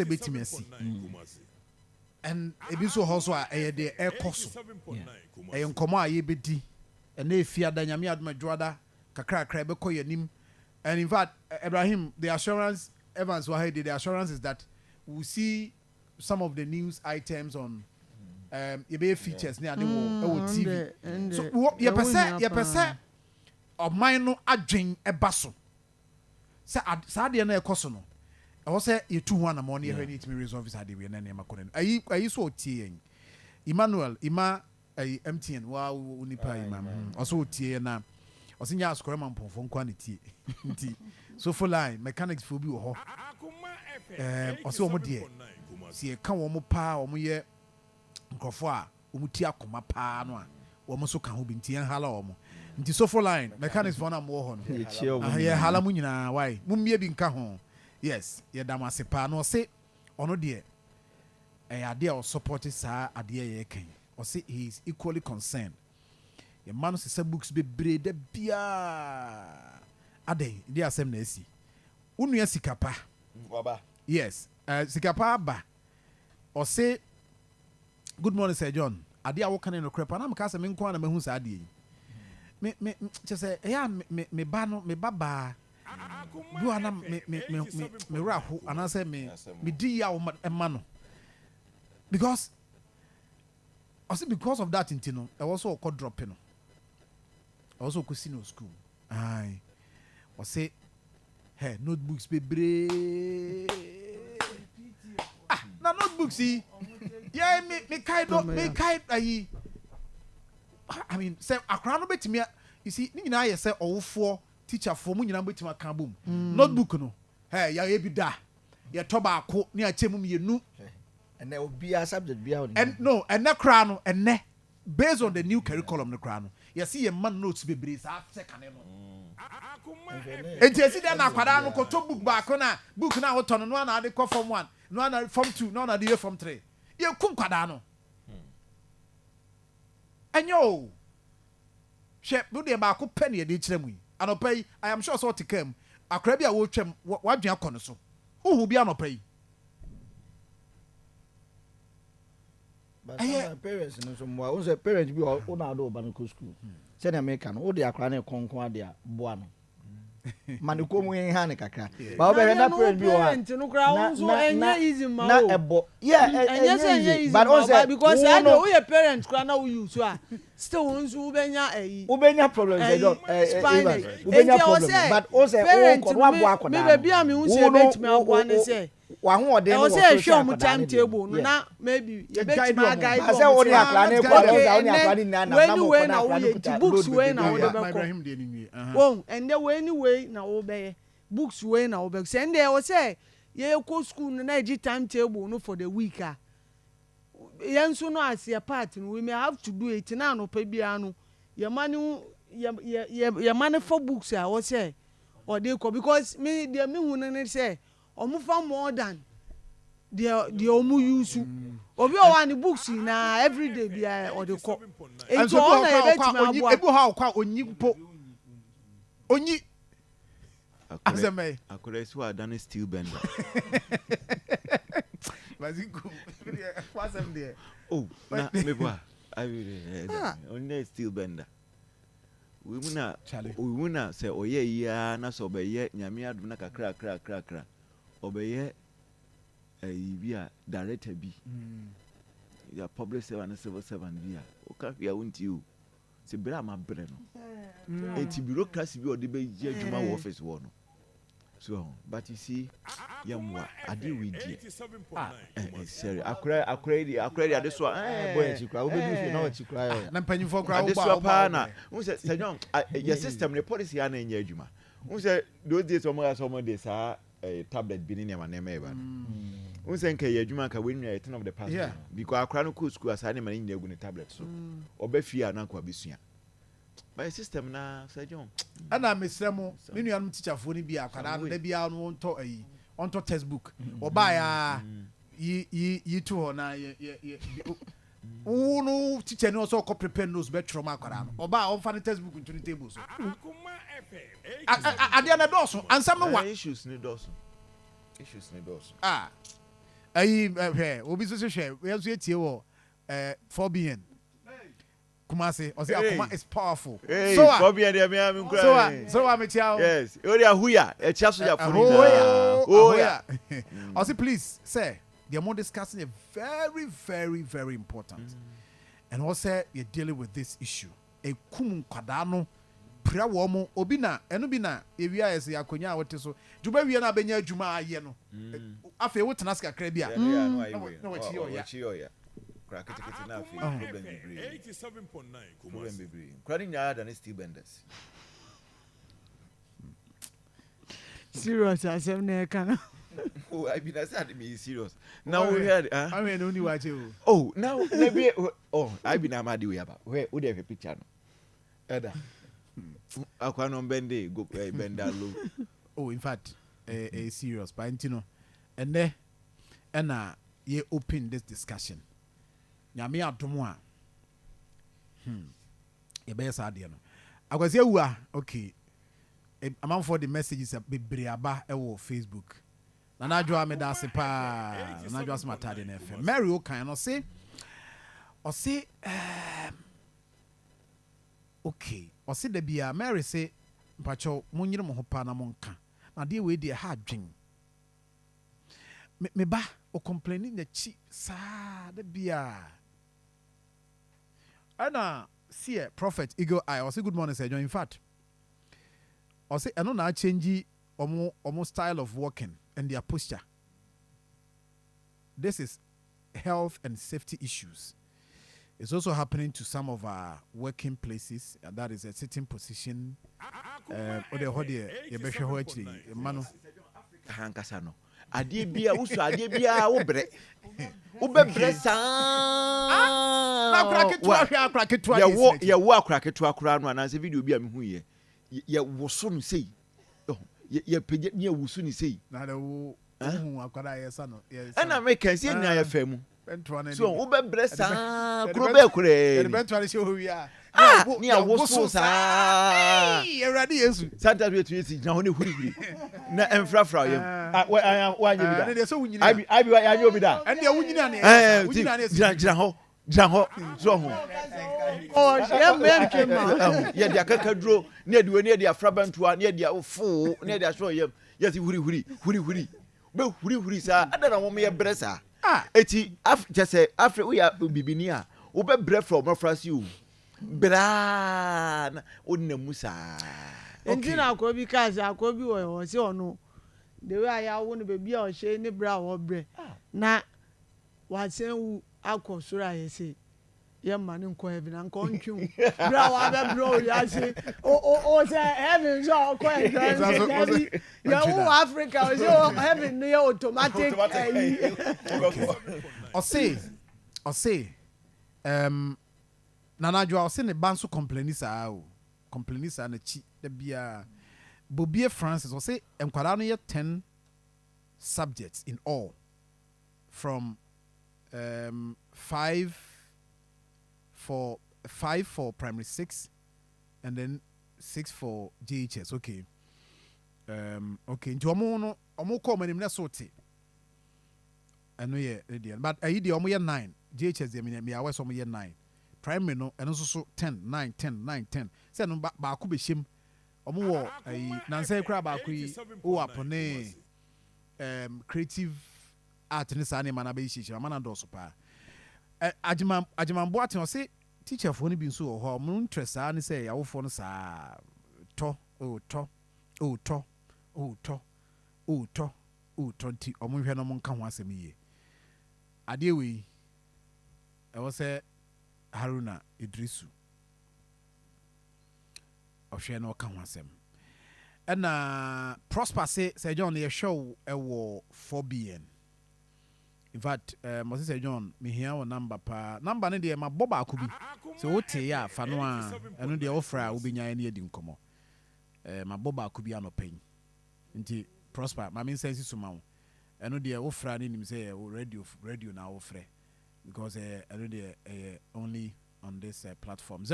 se betimi asi and ebi so also a de air cost e nkomo a ye bedi and e fia da nyame adoma dwoada kakra kra be koy anim. And in fact, Ibrahim, the assurance Evans Wahidi, the assurance is that we see some of the news items on features near the TV. So you perceive of mine adwin ebaso. Say sade na ekoso no. I was say you 2-1 money here need me resolve this ade we na na makono. Ayi so tie Emmanuel Ima MTN wa unipa Ima. Also tie na osinya askore mampofo nkwa ne tie. Nti so for line mechanics for bi wo ho. Osi omo de si e ka wo mo pa wo mo ye nkrofo a wo mo ti Akoma pa no a wo mo so ka ho bi nti en hala wo mo. Nti so for line mechanics for na mo ho no. Ye hala mu nyina why mummie bi nka ho. Yes, ye damase pa no se ono de ade a o support sa ade ye kan. O say he is equally concerned. Ye man se books be brede bia ade dia asem na asi. Unua sikapa. Baba. Yes. Sikapa ba. O say good morning Sir John. Ade a wo kan no krepa na me ka se me nko na mehu sa ade yi. Me say ya me ba no me baba. Do ana me raho ana say me di ya o ma no. Because of that intino, I also called dropping. I also could see no school. Aye. I say, hey, notebooks be na notebooks see. Yeah, me kind I mean, say Akra no betimi. You see, ni na say for teacher for mu nyina betimi aka boom. Notebook no. Hey, ya bi da. Ya toba ko ni a chemu mienu. And there will be a subject be out. And no, and na kra no, and ne based on the new curriculum no kra no. You see a man notes be brace after second no. And you see that na kwada no ko to book back na book na ho ton no na de ko form 1, no na form 2, no na de form 3. You kum kwada no. And yo she do de ba ko pen e de kire mu yi. Anopai I am sure so to come. Akra bia wo twam wadwan akọ so. Uhu bia anopai. But parents no so mo won say parents bi o na do ba no school. Say na America no o de akra na konkon ade a boa no. Man ko mu yen ha ne kakra. Ba o be na parents bi o ha. No kra won so enye easy ma o. Na ebo. Yeah, enye easy. But o say because I know your parents kra na we use so a still won so u benya eyi. U benya problem say don. U benya problem. But o say o ko wa boa akoda. Me be a me hu say betimi aboa ne say. Wa ho ode no say show mu timetable no na maybe you bet my guide. I say o ni akra na ko o ni akra ni na na mo ko na akra books we na we be ko. Ibrahim de ni Won and the way anyway na we be books we na we be say and there o say ye ko school no na egi timetable no for the week ah. Yen so no as your part no we may have to do it na no pa bia no your money for books ah o say or they ko because me dey me hu no say omufa more than the omu use obi o wa ni books na everyday bia or the ko and so na ebu ha kwa onyi po onyi azeme akure so adane steel bender baziku wasem there oh na meboa I will only steel bender we muna say oye ya na so be ye nyame adum na kakra obeye bia director bi ya public servant and civil servant bia o ka ya wonti o se bra ma bre no enti bureaucracy bi o de be ye adwuma wo office wo no so but you see yamwa ade we die sorry akra ade so boy chikra we do fi na wa chikra na mpanyimfo kra ade so pa na won say John your system the policy ya na nya adwuma won say those days some days tablet bi ni na ma eba no say nka ye adwuma ka when you turn of the past because akra no cool school asane ma nya egu ne tablet so oba fia na kwa bisua by system na Sir John ana mesremo me nuanum teacher fo ni bia akada no da bia no onto textbook oba ya yi to ho na no teacher no so ko prepare notes be trauma akada no oba on fa textbook into the table so ade na doso ansam no wa issues ni doso Obi so share. We have to etie wo 4BN. Kumasi, or say Akoma is powerful. Hey, So Bobby and so I'm a yes. Oria huya, a chasu ya oh yeah. I say please, say the amount discussing a very, very, very important. And also you're dealing with this issue. A kum kwadano pra womo obina enubina ewia ese yakonya wote so juba wie na benya adwuma aye no afa wo tena ska kra bia no wachi ya kra ketekete na afi problem be 87.9 problem be kra ni nya than steel benders serious asem na kan. Oh, I been said me serious. Now we had I mean only watch you. Oh, now maybe oh, I been amadi we aba. Where would have a picture no? Eda. Akwa no bende go benda low. Oh, in fact, a serious point, you know. And then ye open this discussion. Nyame adomo a. Ye be sa de no. Akwase wu okay. Among for the messages bebre aba e wo Facebook. Na najwa me da se pa. Na najwa se matade na FM. Mary o kan no say okay. O say da bia Mary say mpacho munyire mo ho pa na monka. Na de we de ha adwen. Me ba o complaining na chi sa da bia. Ana see Prophet Eagle Eye. O say good morning sir John. In fact, o say eno na change omo style of walking and their posture. This is health and safety issues. It's also happening to some of our working places. And that is a sitting position. Hankasa no. Adie bia usu adie bia wo bre. Wo be bre sa. Ya wo akra ketu akra no na se video bia me hu ye. Ya wo so no sei. Ya pege ni awusu ni sei. Na da wo akwara yesa no. Ana me kan se nya ya famu. So wo be bre sa kro be kure. Bentwa se ho wi a. Ni awusu sa. Erade Yesu. Santa we tu yesi na ho ne huri. Na emfrafra yem. Wa nya bi da. Na de so wunyina. Abi wa nya obi da. And de wunyina ne. Wunyina ne. Gira ho. So ho. Oh, yeah, man came out. Yeah, dia kakadro, ne de we ne dia frabantua, ne dia ofo, ne dia so yem. Yes, huri. Be huri sa, adana wo me bresa. Eti just afre we are bibini a, wo be bre from afrasi o. Bra na onnamu sa. Enti na akobi kaza akobi wo se ono. The way I won baby o she ne bra wo bre. Na wa sen wu akosura yesi. Ye man nko heaven and kontwu bra wa be bro ya say o say heaven so ko heaven ya wo Africa so heaven no automatic o say nana jo o say ne ban so complain sa na chi da bia Bobie Francis o say enkwara no ye 10 subjects in all from 5 for primary 6 and then 6 for GHS. Okay. Okay. Nti omo call manim na sorti. Eno ye ready. But ayi de omo ye 9. GHS de me awes omo ye 9. Primary no eno so 10 9 10 9 10. Say no ba ku be hyem. Omo wo ayi nanse kra ba ku yi o apone creative art ni sa ne mana be hyehyem mana do so pa. Ajiman boate o say teacher for ni bi nso ho mo interest ani say ya wo fo no sa to ti omo hwe no mo nka ho asem yi ade we e wo say Haruna Idrisu o hwe no ka ho asem na Prosper say John ye show e wo 4BN. In fact, Moses say John, me here on number ne de ma boba akubi. So wote ya fa no a eno de ofra obinya ne edi nkomo. Ma boba akubi anopen. Nti Prosper, ma me sense so ma wo. Eno de ofra ne nim say radio na ofre because eno de only on this platform.